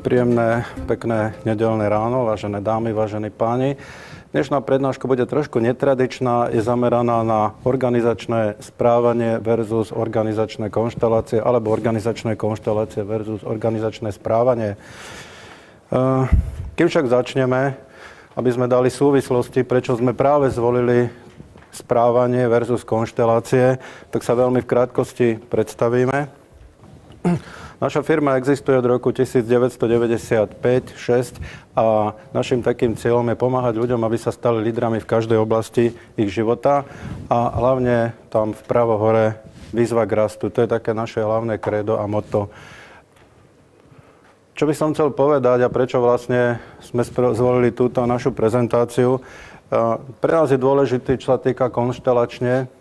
Príjemné, pekné nedeľné ráno, vážené dámy, vážení páni. Dnešná prednáška bude trošku netradičná, je zameraná na organizačné správanie versus organizačné konštelácie, alebo organizačné konštelácie versus organizačné správanie. Kým však začneme, aby sme dali súvislosti, prečo sme práve zvolili správanie versus konštelácie, tak sa veľmi v krátkosti predstavíme. Naša firma existuje od roku 1995-6 a našim takým cieľom je pomáhať ľuďom, aby sa stali lídrami v každej oblasti ich života a hlavne tam vpravo hore výzva k rastu. To je také naše hlavné krédo a motto. Čo by som chcel povedať a prečo vlastne sme zvolili túto našu prezentáciu? Pre nás je dôležitý, čo sa týka konštelačne,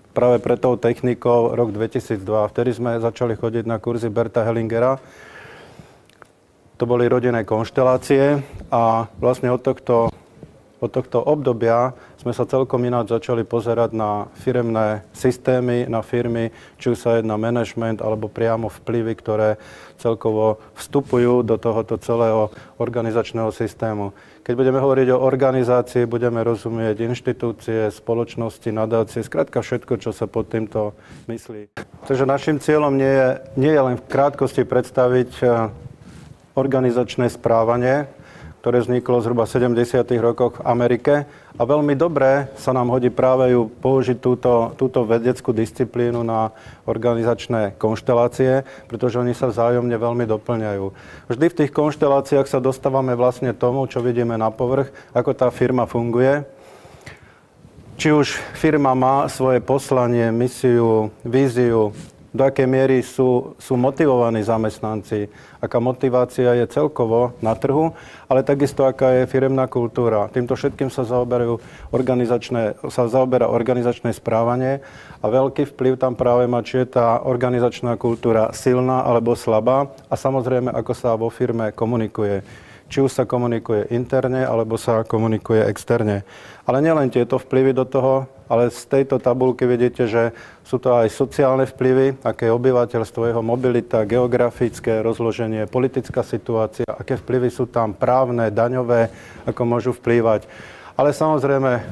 práve pre tou technikou rok 2002. Vtedy sme začali chodiť na kurzy Berta Hellingera. To boli rodinné konštelácie a vlastne od tohto obdobia sme sa celkom ináč začali pozerať na firemné systémy, na firmy, či už sa jedná management alebo priamo vplyvy, ktoré celkovo vstupujú do tohoto celého organizačného systému. Keď budeme hovoriť o organizácii, budeme rozumieť inštitúcie, spoločnosti, nadácie, skrátka všetko, čo sa pod týmto myslí. Takže našim cieľom nie je len v krátkosti predstaviť organizačné správanie, ktoré vzniklo zhruba v 70. rokoch v Amerike. A veľmi dobre sa nám hodí práve ju použiť túto vedeckú disciplínu na organizačné konštelácie, pretože oni sa vzájomne veľmi doplňajú. Vždy v tých konšteláciách sa dostávame vlastne tomu, čo vidíme na povrch, ako tá firma funguje. Či už firma má svoje poslanie, misiu, víziu, do akej miery sú motivovaní zamestnanci, aká motivácia je celkovo na trhu, ale takisto aká je firemná kultúra. Týmto všetkým sa zaoberá organizačné správanie a veľký vplyv tam práve má, či je tá organizačná kultúra silná alebo slabá a samozrejme, ako sa vo firme komunikuje. Či už sa komunikuje interne, alebo sa komunikuje externe. Ale nielen tieto vplyvy do toho, ale z tejto tabuľky vidíte, že sú to aj sociálne vplyvy, aké je obyvateľstvo, jeho mobilita, geografické rozloženie, politická situácia, aké vplyvy sú tam právne, daňové, ako môžu vplývať. Ale samozrejme,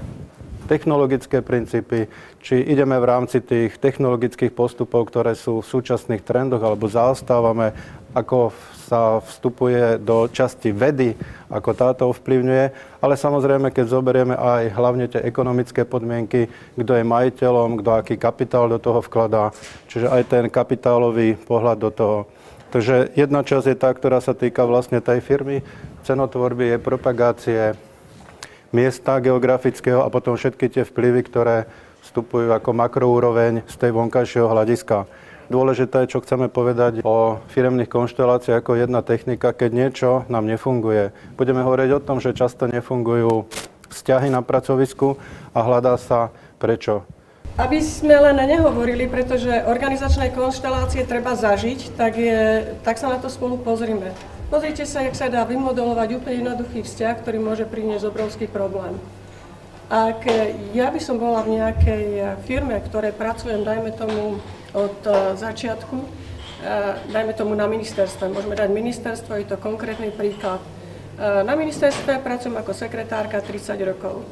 technologické princípy, či ideme v rámci tých technologických postupov, ktoré sú v súčasných trendoch, alebo zaostávame, ako sa vstupuje do časti vedy, ako táto ovplyvňuje. Ale samozrejme, keď zoberieme aj hlavne tie ekonomické podmienky, kto je majiteľom, kto aký kapitál do toho vkladá, čiže aj ten kapitálový pohľad do toho. Takže jedna časť je tá, ktorá sa týka vlastne tej firmy, cenotvorby, jej propagácie, miesta geografického a potom všetky tie vplyvy, ktoré vstupujú ako makroúroveň z tej vonkajšieho hľadiska. Dôležité je, čo chceme povedať o firemných konšteláciách ako jedna technika, keď niečo nám nefunguje. Budeme hovoriť o tom, že často nefungujú vzťahy na pracovisku a hľadá sa prečo. Aby sme len nehovorili, pretože organizačné konštelácie treba zažiť, tak sa na to spolu pozrime. Pozrite sa, jak sa dá vymodelovať úplne jednoduchý vzťah, ktorý môže priniesť obrovský problém. Ak ja by som bola v nejakej firme, ktorej pracujem, dajme tomu od začiatku, dajme tomu na ministerstve. Môžeme dať ministerstvo, je to konkrétny príklad. Na ministerstve pracujem ako sekretárka 30 rokov.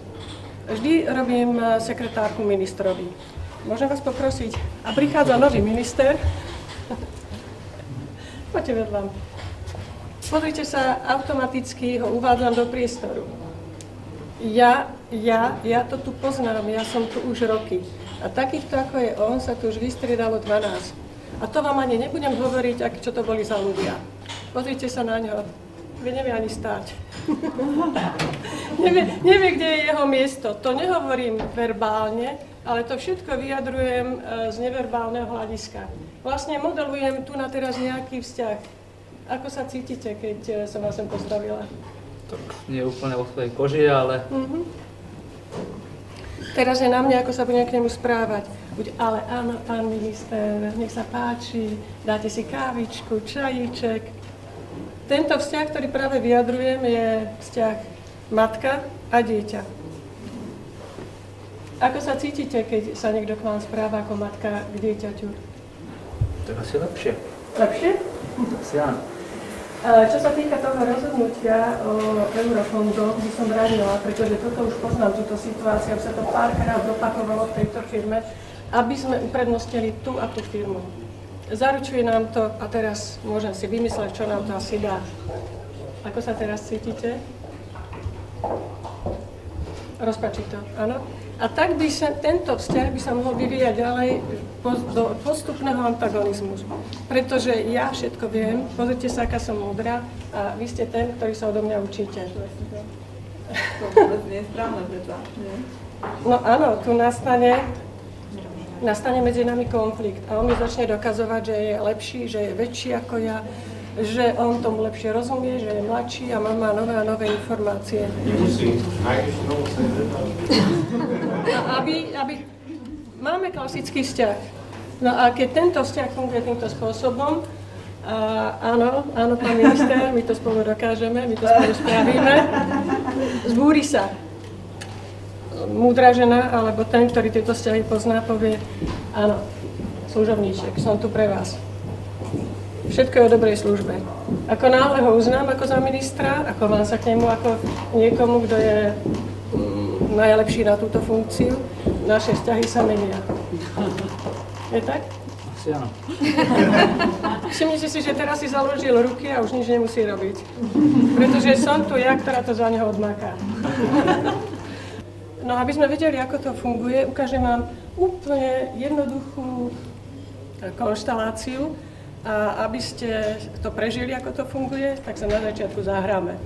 Vždy robím sekretárku ministrovi. Môžem vás poprosiť? A prichádza nový minister. Poďte vedľa. Pozrite sa, automaticky ho uvádzam do priestoru. Ja to tu poznám, ja som tu už roky. A takýchto ako je on sa tu už vystriedalo 12. A to vám ani nebudem hovoriť, čo to boli za ľudia. Pozrite sa na ňo. Nevie ani stáť. nevie, kde je jeho miesto. To nehovorím verbálne, ale to všetko vyjadrujem z neverbálneho hľadiska. Vlastne modelujem tu na teraz nejaký vzťah. Ako sa cítite, keď som vás sem postavila? Tak nie úplne vo svojej koži, ale... Teraz je na mne, ako sa budem k nemu správať. Buď, ale áno, pán minister, nech sa páči, dáte si kávičku, čajíček. Tento vzťah, ktorý práve vyjadrujem, je vzťah matka a dieťa. Ako sa cítite, keď sa niekto k vám správa ako matka k dieťaťu? Tak asi lepšie. Lepšie? Asi áno. Čo sa týka toho rozhodnutia o eurofondoch, by som radila, pretože toto už poznám, túto situáciu, sa to párkrát opakovalo v tejto firme, aby sme uprednostnili tú a tú firmu. Zaručuje nám to, a teraz môžem si vymysleť, čo nám to asi dá. Ako sa teraz cítite? Rozpačito, áno? A tak by sa, tento vzťah by sa mohol vyvíjať ďalej do postupného antagonizmu. Pretože ja všetko viem, pozrite sa, aká som múdra a vy ste ten, ktorý sa odo mňa učíte. To vôbec nie je správne, predsa. No áno, tu nastane medzi nami konflikt a on mi začne dokazovať, že je lepší, že je väčší ako ja, že on tomu lepšie rozumie, že je mladší a má nové a nové informácie. A aby máme klasický vzťah. No a keď tento vzťah funguje týmto spôsobom, áno, pán minister, my to spolu dokážeme, my to spolu spravíme, zbúri sa. Múdra žena, alebo ten, ktorý tieto vzťahy pozná, povie, áno, služobníček, som tu pre vás. Všetko je o dobrej službe. Ako náhle ho uznám ako za ministra, ako vám sa k nemu ako niekomu, kto je najlepší na túto funkciu, naše vzťahy sa menia. Je tak? Asi áno. Všimnite si, že teraz si založil ruky a už nič nemusí robiť. Pretože som tu ja, ktorá to za neho odmáka. No aby sme vedeli, ako to funguje, ukážem vám úplne jednoduchú konšteláciu. A aby ste to prežili, ako to funguje, tak sa na začiatku zahráme.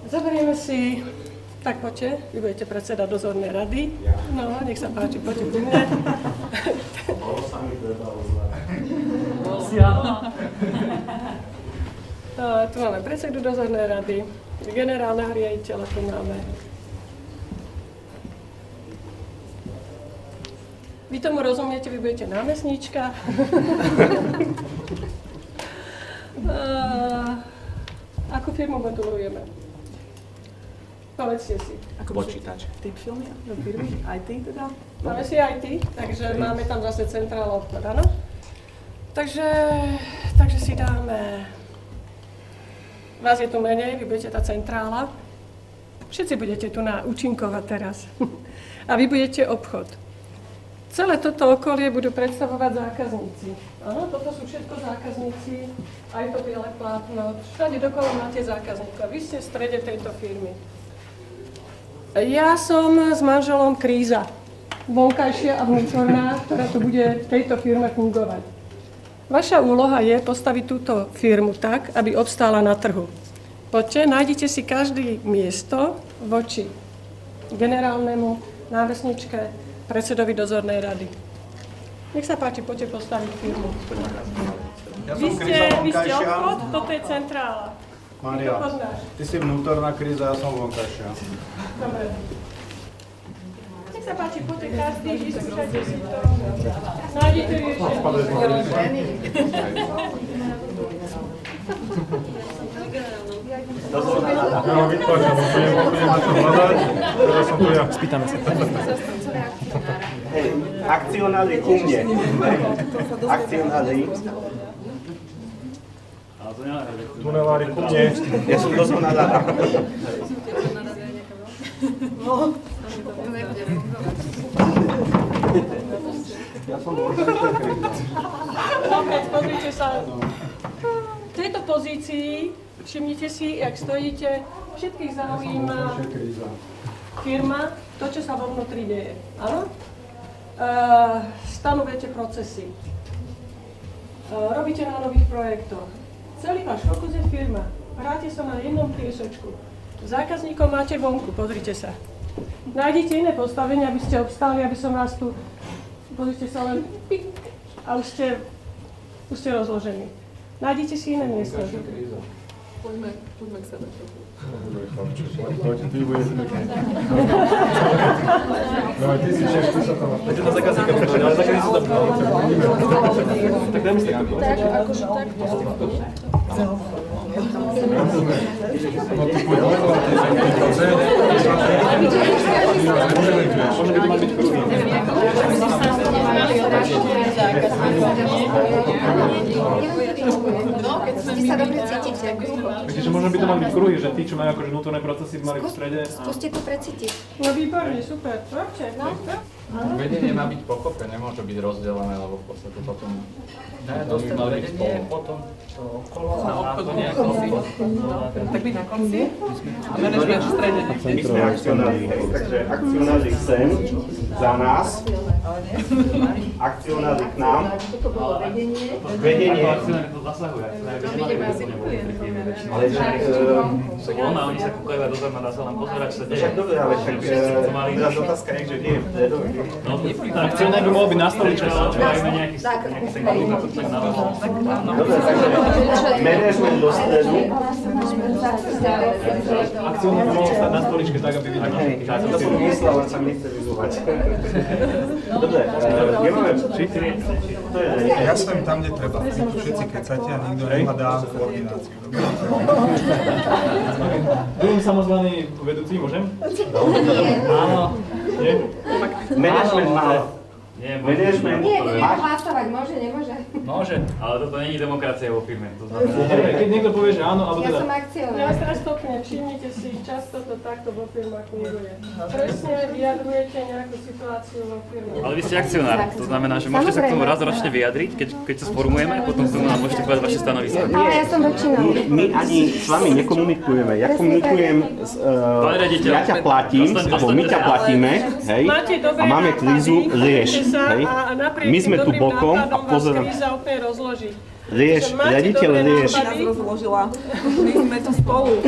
Zoberieme si, tak poďte, vy budete predseda dozornej rady. No, nech sa páči, poďte ku mne. Tu máme predsedu dozornej rady, generálneho riaditeľa tu máme. Vy tomu rozumiete, vy budete námestníčka. Akú firmu modelujeme? Povedzte si. Ako počítač. Typ firmy? IT teda? Máme si IT, takže máme tam zase centrála obchod, áno? Takže si dáme... Vás je tu menej, vy budete tá centrála. Všetci budete tu účinkovať teraz. A vy budete obchod. Celé toto okolie budú predstavovať zákazníci. Áno, toto sú všetko zákazníci, aj to biele plátno. Všade dokolo máte zákazníkov. Vy ste v strede tejto firmy. Ja som s manželom kríza. Vonkajšia a vnútorná, ktorá tu bude v tejto firme fungovať. Vaša úloha je postaviť túto firmu tak, aby obstála na trhu. Poďte, nájdite si každé miesto voči generálnemu námestničke, predsedovi dozornej rady. Nech sa páči, poďte postaviť firmu. Vy ste obchod, toto je centrála. Mária, ty si vnútorná kríza, ja som vonkajšia. Dobre. Nech sa páči, poďte každý, vyskúšajte si to. Nájdete riešenie. Spýtame sa. Akcionári ku mne. Akcionári. Tunelári ku mne. Ja som dozorná rada. Ja som vonkajšia kríza. Opäť, pozrite sa. V tejto pozícii, všimnite si, jak stojíte, všetkých zaujíma firma, to, čo sa vo vnútri deje. Áno? Stanovujete procesy. Robíte na nových projektoch. Celý váš fokus je firma. Hráte sa na jednom priesočku. Zákazníkov máte vonku, pozrite sa. Nájdite iné postavenie, aby ste obstáli, aby som vás tu... Pozrite sa len... A už ste rozložení. Nájdite si iné miesto. Poďme k sebe trochu. Poďte, ty budeš. No aj ty si šéf, ty sa tam... Teď to zákazníka prečo, ale zákazníci sa tam... Tak dajme si takto. Tak, akože takto. No ty pôjde, ale Možno by to mal byť kruhy. No, keď sme my... Viete, že možno by to mali byť kruhy, že tí, čo majú akože vnútorné procesy, by mali v strede. Skúste to precítiť. No výborne, super. Robte. No. Vedenie má byť pokope, nemôže byť rozdelené, lebo v podstate potom Dostať vedenie, potom to okolo a to nejako Tak byť na konci a manažment v strede. My sme akcionári, takže akcionári sem, za nás, akcionári k nám. Toto bolo vedenie. Vedenie. akcionári to zasahuje. Ale Však oni sa kúkajú a dozor dá sa len pozerať, čo sa deje. však dobre, ale však teraz otázka je, že kde je vpredu. Akcionár by mohol byť na stoličke. Máme nejaký segment, na to tak navrhol. Dobre, takže management do stredu. Akcionár by mohol stať na stoličke tak, aby videl. Ja som to myslel, len sa mi nechce vyzúvať. Dobre, kde máme to je Ja stojím tam, kde treba. Vy tu všetci kecate a nikto nehľadá koordináciu. Druhým samozvaný vedúci, môžem? Áno. Nie? management má. Management. Nie, neviem hlasovať, môže, nemôže. Môže, ale toto není demokracia vo firme. To znamená, Keď niekto povie, že áno, alebo Ja teda... som Ja akcionár. vás teraz stopne, všimnite si, často to takto vo firmách funguje. Presne vyjadrujete nejakú situáciu vo firme. Ale vy ste akcionár, to znamená, že môžete sa k tomu raz ročne vyjadriť, keď sa sformujeme, potom k tomu nám môžete povedať vaše stanovisko. Ale ja som väčšinou. My ani s vami nekomunikujeme. Ja komunikujem s... ja ťa platím, alebo my ťa platíme, hej, a máme krízu, rieš, hej. My sme tu bokom a pozerám. Rieš, riaditeľ rieš. Nás rozložila. My sme tu spolu.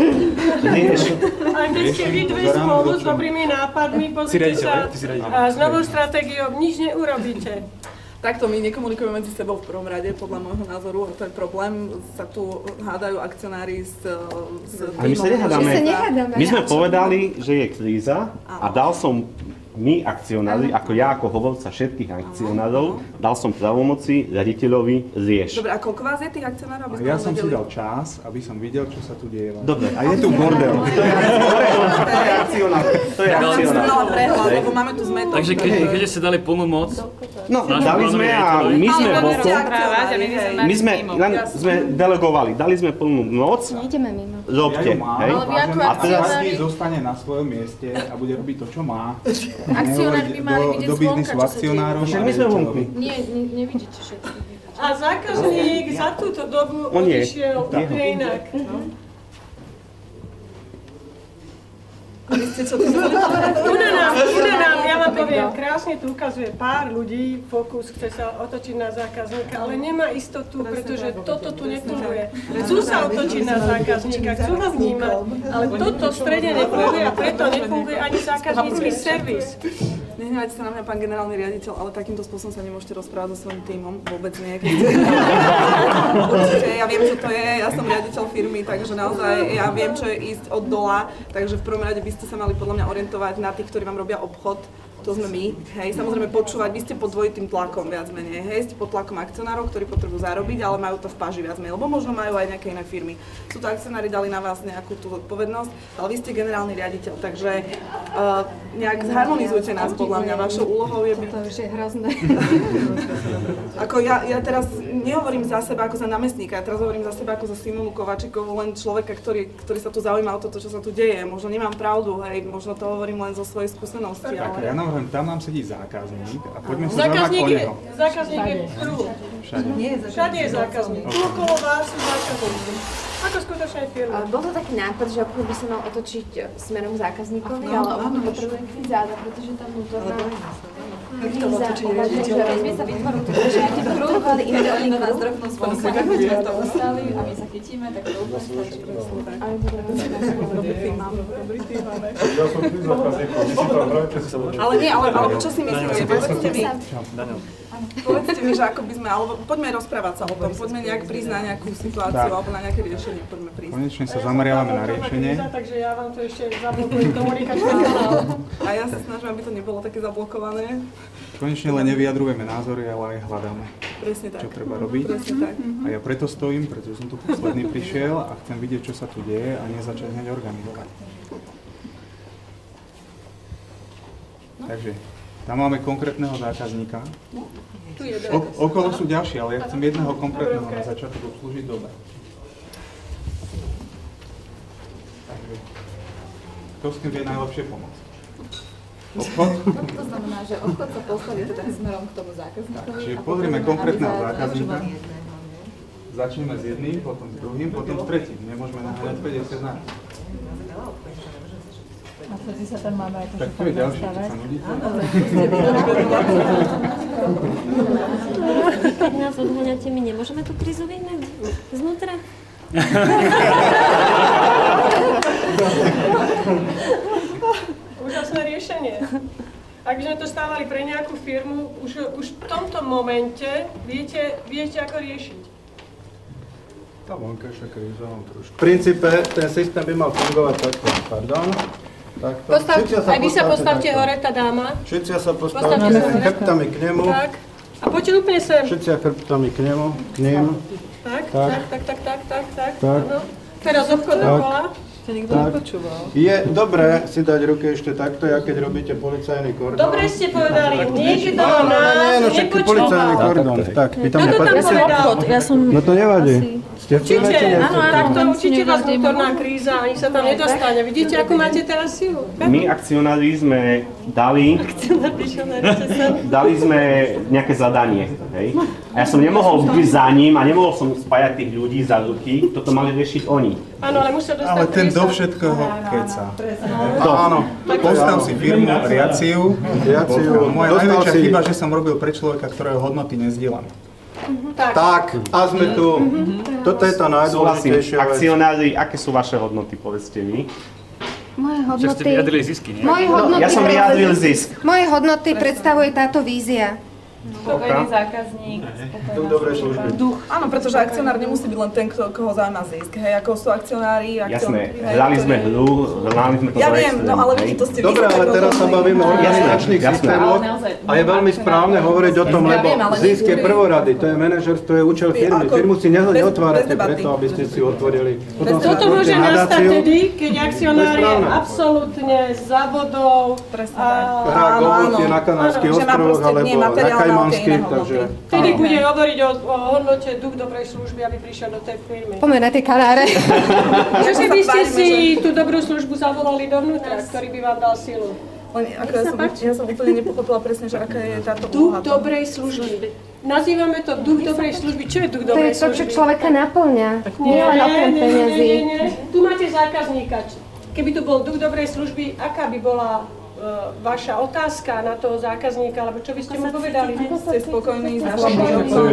Rieš. A keď ste vy dve spolu s dobrými nápadmi, pozrite sa a s novou stratégiou nič neurobíte. Takto my nekomunikujeme medzi sebou v prvom rade, podľa môjho názoru, a to je problém. Sa tu hádajú akcionári s Ale my sa nehádame. My sa nehádame. My sme povedali, že je kríza a dal som my akcionári, ako ja ako hovorca všetkých akcionárov, dal som pravomoci riaditeľovi rieš. Dobre, a koľko vás je tých akcionárov, aby sme Ja som si vedeli? dal čas, aby som videl, čo sa tu deje. Dobre, A je tu bordel. to je akcionár. To je Ale som akcionár. mala prehľad, lebo máme tu zmetok. Takže keď ste dali plnú moc, No, dali sme a my sme bokom. My sme delegovali, dali sme plnú moc, Nejdeme mimo. robte, Ja ju mám, hej. vážený, A teraz každý zostane na svojom mieste a bude robiť to, čo má. Akcionári by mali Do- vidieť do biznisu zvonka, čo sa akcionárov Však a my sme riaditeľov. vonku. Nie, nevidíte všetko. A zákazník za túto dobu On je. odišiel úplne inak. Tu na nám, ja vám poviem, krásne tu ukazuje pár ľudí, fokus, chce sa otočiť na zákazníka, ale nemá istotu, pretože toto tu nefunguje. Chcú sa otočiť na zákazníka, chcú ho vnímať, ale toto v strede nefunguje a preto nefunguje ani zákaznícky servis. Nehnevajte sa na mňa, pán generálny riaditeľ, ale takýmto spôsobom sa nemôžete rozprávať so svojím tímom, vôbec nie. Určite, ja viem, čo to je, ja som riaditeľ firmy, takže naozaj ja viem, čo je ísť od dola, takže v prvom rade by ste sa mali podľa mňa orientovať na tých, ktorí vám robia obchod. To sme my, hej, samozrejme počúvať, vy ste pod dvojitým tlakom viac menej, hej, ste pod tlakom akcionárov, ktorí potrebujú zarobiť, ale majú to v páži viac menej, lebo možno majú aj nejaké iné firmy. Sú to akcionári, dali na vás nejakú tú zodpovednosť, ale vy ste generálny riaditeľ, takže nejak zharmonizujte nás, podľa mňa, vašou úlohou je byť... To už je hrozné. Ako ja teraz nehovorím za seba ako za námestníka, ja teraz hovorím za seba ako za Simonu Kovačikovú, len človeka, ktorý sa tu zaujíma o toto, čo sa tu deje. Možno nemám pravdu, hej, možno to hovorím len zo svojej skúsenosti, Tak, ale... ja navrhujem, tam nám sedí zákazník a poďme sa zaujímať o neho. Zákazník je v kruhu. Všade je zákazník. Okolo vás sú zákazníci. Ako skutočnej firmy. Bol to taký nápad, že obchod by sa mal otočiť smerom k zákazníkovi, ale obchod potrebuje záda, pretože tá vnútorná kríza uvažuje, že my sa vytvoril tu držíte kruh, ale iné veľmi na nás drobnú spôsob. Keď sme to ostali a my sa chytíme, tak to úplne stačí. Ale to dobrý tým máme. Ja som tu zákazníkov, vy si to robíte s sebou. Ale nie, ale čo si myslíte? Povedzte mi, že ako by sme, alebo poďme rozprávať sa o tom, poďme nejak prísť na nejakú situáciu alebo na nejaké riešenie, poďme prísť. Konečne sa zameriavame na riešenie. Takže ja vám to ešte zablokujem komunikačný kanál. A ja sa snažím, aby to nebolo také zablokované. Konečne len nevyjadrujeme názory, ale aj hľadáme, Presne tak. čo treba robiť. Presne tak. A ja preto stojím, pretože som tu posledný prišiel a chcem vidieť, čo sa tu deje a nezačať hneď organizovať. Takže tam máme konkrétneho zákazníka. Okolo sú ďalší, ale ja chcem jedného konkrétneho na začiatok obslúžiť dobre. Kto s tým vie najlepšie pomôcť? Obchod? To znamená, že obchod sa postaví teda smerom k tomu zákazníkovi. Čiže pozrieme konkrétneho zákazníka. Začneme s jedným, potom s druhým, potom s tretím. Nemôžeme naháňať 50 na. A vtedy sa tam máme aj to, tak tu je ďalší, čo sa nudíte. Vy, keď nás odháňate, my nemôžeme tú krízu vyhnať znútra? Úžasné riešenie. Ak by sme to stávali pre nejakú firmu, už v tomto momente viete ako riešiť. Tá vonkajšia kríza vám trošku. V princípe ten systém by mal fungovať takto. Pardon. Aj vy sa postavte hore, tá dáma. Všetci sa postavte chrbtami k nemu. Tak. A poďte úplne sem. Všetci chrbtami k nemu, k ním. Tak. Áno. Teraz obchod dokola. To nikto nepočúval. Je dobré si dať ruky ešte takto, keď robíte policajný kordón. Dobre ste povedali, niekto nás nepočúval. Policajný kordón. Tak, pýtam kto to tam povedal? No to nevadí. Takto určite vás vnútorná kríza, ani sa tam nedostane. Vidíte, akú máte teraz silu? My akcionári sme dali sme nejaké zadanie, hej? A ja som nemohol byť za ním a nemohol som spájať tých ľudí za ruky, toto mali riešiť oni. Áno, ale musia dostať ale ten do všetkého keca. Áno, postav si firmu, Riaciu. Moja najväčšia chyba, že som robil pre človeka, ktorého hodnoty nezdielam. Tak, a sme tu. Toto je to najdôležitejšie. Akcionári, aké sú vaše hodnoty, povedzte mi? Moje hodnoty... Však ste vyjadrili zisky, nie? Ja som vyjadril zisk. Moje hodnoty predstavuje táto vízia. Spokojný zákazník, duch. Áno, pretože akcionár nemusí byť len ten, koho zaujíma zisk. Hej, ako sú akcionári. Jasné, hrali sme hru, hrali sme to. Ja viem, no ale vidíte, to ste vy. Dobre, ale teraz sa bavíme o organizačných systémoch a je veľmi správne hovoriť o tom, lebo zisk je prvorady, to je manažerstvo, to je účel firmy. Firmu si neotvárate preto, aby ste si otvorili. Toto môže nastať tedy, keď akcionár je absolútne za vodou. Hrá golf na Kanárskych ostrovoch alebo na Kajmanských, takže... Vtedy bude hovoriť o hodnote duch dobrej služby, aby prišiel do tej firmy. Poďme na tie Kanáre. Takže by ste si tú dobrú službu zavolali dovnútra, ktorý by vám dal silu. Ja som úplne nepochopila presne, že aká je táto úloha. Duch dobrej služby. Nazývame to duch dobrej služby. Čo je duch dobrej služby? To je to, čo človeka naplňa. Nie len okrem peniazí. Tu máte zákazníka. Keby tu bol duch dobrej služby, aká by bola vaša otázka na toho zákazníka, alebo čo by ste mu povedali? Ste spokojní s našim životom?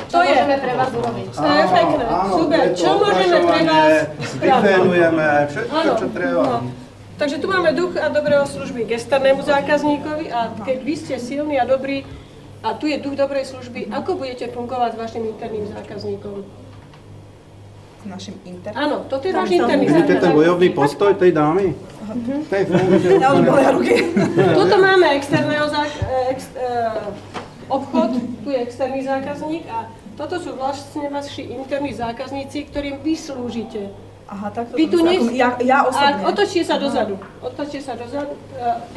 To je pre vás urobiť. To je pekné. Super. Čo môžeme pre vás spraviť? Vyfénujeme všetko, čo treba. Takže tu máme duch a dobrého služby k externému zákazníkovi a keď vy ste silní a dobrí a tu je duch dobrej služby, ako budete fungovať s vašim interným zákazníkom? S našim interným? Áno, toto je váš interný zákazník. Vidíte ten bojovný postoj tej dámy? Ja už bolia ruky. Tuto máme externého obchod, tu je externý zákazník a toto sú vlastne vaši interní zákazníci, ktorým vy slúžite. Aha, tak to ja osobne. A otočte sa dozadu.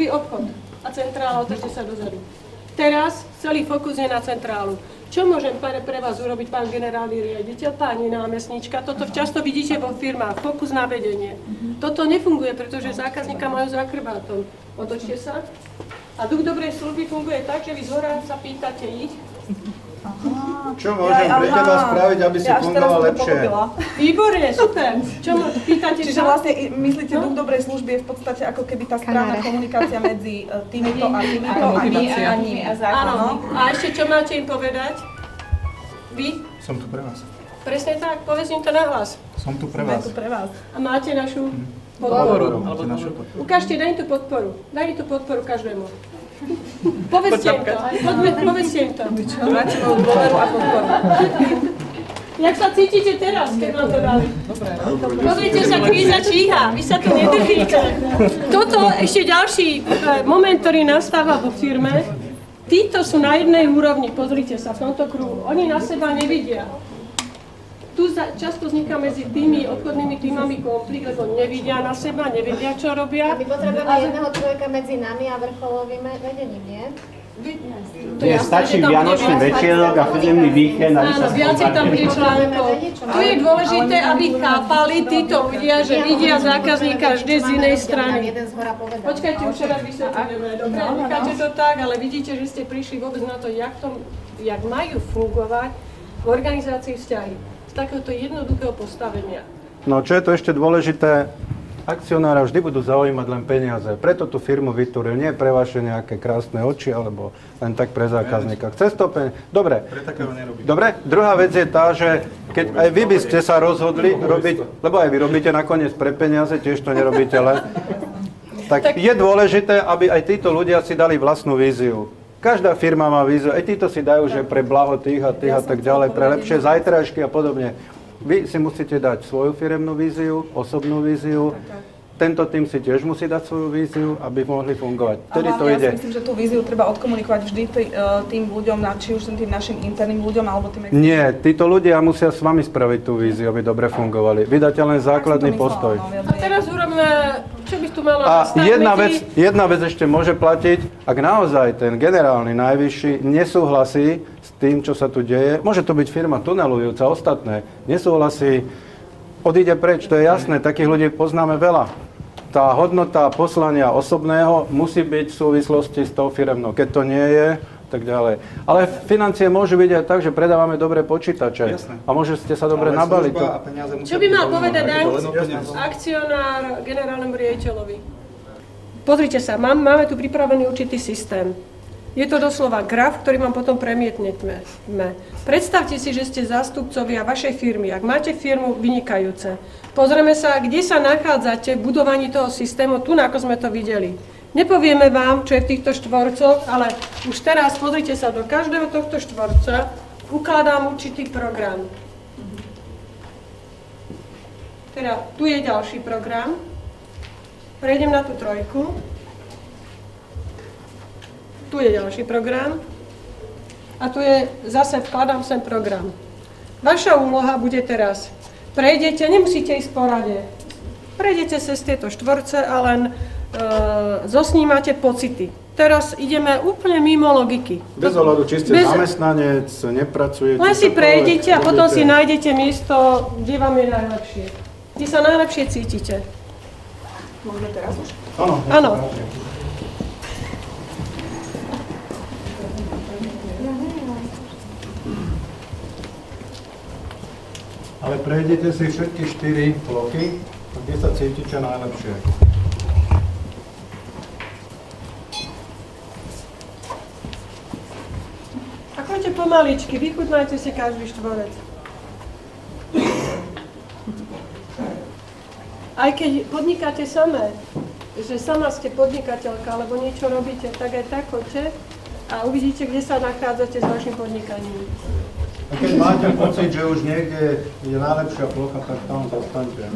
Vy obchod a centrála, otočte sa dozadu. Teraz celý fokus je na centrálu. Čo môžem pre vás urobiť, pán generálny riaditeľ, pani námestníčka? Toto často vidíte vo firmách, fokus na vedenie. Toto nefunguje, pretože zákazníka majú za chrbátom. Otočte sa. A duch dobrej služby funguje tak, že vy zhora sa pýtate ich. Čo môžem pre teba spraviť, aby si fungoval lepšie? Výborne, super. Čo pýtate sa? Čiže vlastne myslíte, duch dobrej služby je v podstate ako keby tá správna komunikácia medzi týmito a nimi a zákazníkom. Áno. A ešte čo máte im povedať? Vy? Som tu pre vás. Presne tak, povedz im to nahlas. Som tu pre vás. A máte našu podporu. Ukážte, daj im tú podporu. Daj im tú podporu každému. Povedzte im to. Povedzte im to. Máte moju dôveru a podporu. Jak sa cítite teraz, keď vám to dali? Pozrite sa, kríza číha, vy sa tu nedržíte. Toto ešte ďalší moment, ktorý nastáva vo firme. Títo sú na jednej úrovni, pozrite sa v tomto kruhu. Oni na seba nevidia. Tu často vzniká medzi tými obchodnými týmami konflikt, lebo nevidia na seba, nevedia, čo robia. A my potrebujeme jedného človeka medzi nami a vrcholovým vedením, nie? Nie, stačí vianočný večerok a firemný víkend. Áno, viacej tam bude článkov. Tu je dôležité, aby chápali títo ľudia, že vidia zákazníka vždy z inej strany. Počkajte, už raz vysvetlíme. Dobre, necháte to tak, ale vidíte, že ste prišli vôbec na to, jak majú fungovať v organizácii vzťahy z takéhoto jednoduchého postavenia. No, čo je to ešte dôležité, akcionára vždy budú zaujímať len peniaze. Preto tú firmu vytvoril, nie pre vaše nejaké krásne oči, alebo len tak pre zákazníka. Chce to peniaze. Dobre. Dobre, druhá vec je tá, že keď aj vy by ste sa rozhodli robiť, lebo aj vy robíte nakoniec pre peniaze, tiež to nerobíte len, tak je dôležité, aby aj títo ľudia si dali vlastnú víziu. Každá firma má víziu, aj títo si dajú, že pre blaho tých a tak ďalej, pre lepšie zajtrajšky a podobne. Vy si musíte dať svoju firemnú víziu, osobnú víziu. Tento tým si tiež musí dať svoju víziu, aby mohli fungovať. Vtedy to ide. Ja si myslím, že tú víziu treba odkomunikovať vždy tým ľuďom, či už tým našim interným ľuďom, alebo tým externým. Nie, títo ľudia musia s vami spraviť tú víziu, aby dobre fungovali. Vy dáte len základný postoj. A teraz urobíme, čo by tu malo nastať. Jedna vec ešte môže platiť, ak naozaj ten generálny najvyšší nesúhlasí tým, čo sa tu deje. Môže to byť firma tunelujúca, ostatné. Nesúhlasí, odíde preč, to je jasné, takých ľudí poznáme veľa. Tá hodnota poslania osobného musí byť v súvislosti s tou firemnou. Keď to nie je, tak ďalej. Ale financie môžu byť aj tak, že predávame dobré počítače. Jasné. A môžete sa dobre nabaliť. Čo by mal povedať akcionár generálnemu riaditeľovi? Pozrite sa, máme tu pripravený určitý systém. Je to doslova graf, ktorý vám potom premietneme. Predstavte si, že ste zástupcovia vašej firmy. Ak máte firmu vynikajúce, pozrieme sa, kde sa nachádzate v budovaní toho systému, tu ako sme to videli. Nepovieme vám, čo je v týchto štvorcoch, ale už teraz pozrite sa, do každého tohto štvorca ukladám určitý program. Teda tu je ďalší program. Prejdem na tú trojku. Tu je ďalší program a tu je zase vkladám sem program. Vaša úloha bude teraz, prejdete, nemusíte ísť po rade, prejdete cez tieto štvorce a len zosnímate pocity. Teraz ideme úplne mimo logiky. Bez ohľadu, či ste zamestnanec, nepracujete. Len si prejdete a potom si nájdete miesto, kde vám je najlepšie. Kde sa najlepšie cítite. Môžeme teraz už? Áno. Ale prejdete si všetky 4 bloky, kde sa cítite najlepšie. A choďte pomaličky, vychutnajte si každý štvorec. Aj keď podnikáte samé, že sama ste podnikateľka, alebo niečo robíte, tak aj tak choďte a uvidíte, kde sa nachádzate s vašim podnikaním. A keď máte pocit, že už niekde je najlepšia plocha, tak tam zostaňte.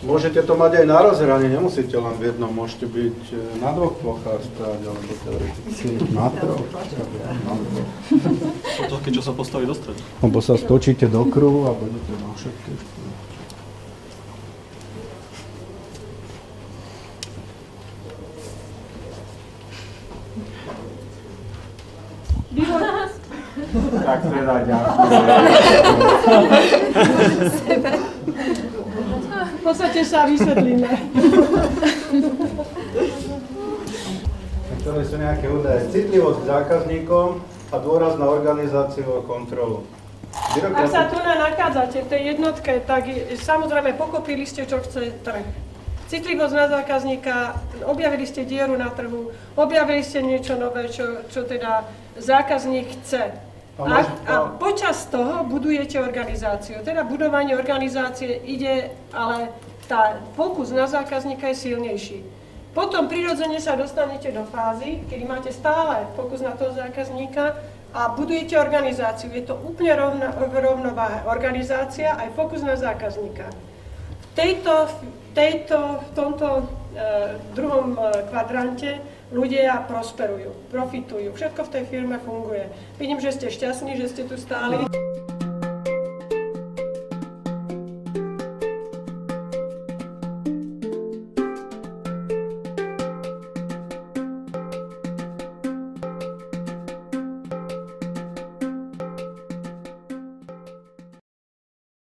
Môžete to mať aj na rozhranie, nemusíte len v jednom, môžete byť na 2 plochách stáť, alebo teoreticky na 3. To keď čo sa postaví do stredu. Lebo sa stočíte do kruhu a budete na všetkých. Tak teda ďakujem. V podstate sa vysvetlíme. Ktoré sú nejaké údaje. Citlivosť k zákazníkom a dôraz na organizáciu a kontrolu. Ak sa tu nachádzate v tej jednotke, tak samozrejme pochopili ste, čo chce trh. Citlivosť na zákazníka, objavili ste dieru na trhu, objavili ste niečo nové, čo teda zákazník chce. A počas toho budujete organizáciu. Teda budovanie organizácie ide, ale tá fokus na zákazníka je silnejší. Potom prirodzene sa dostanete do fázy, kedy máte stále fokus na toho zákazníka a budujete organizáciu. Je to úplne rovnováha. Organizácia aj fokus na zákazníka. V tomto druhom kvadrante ľudia prosperujú, profitujú. Všetko v tej firme funguje. Vidím, že ste šťastní, že ste tu stáli.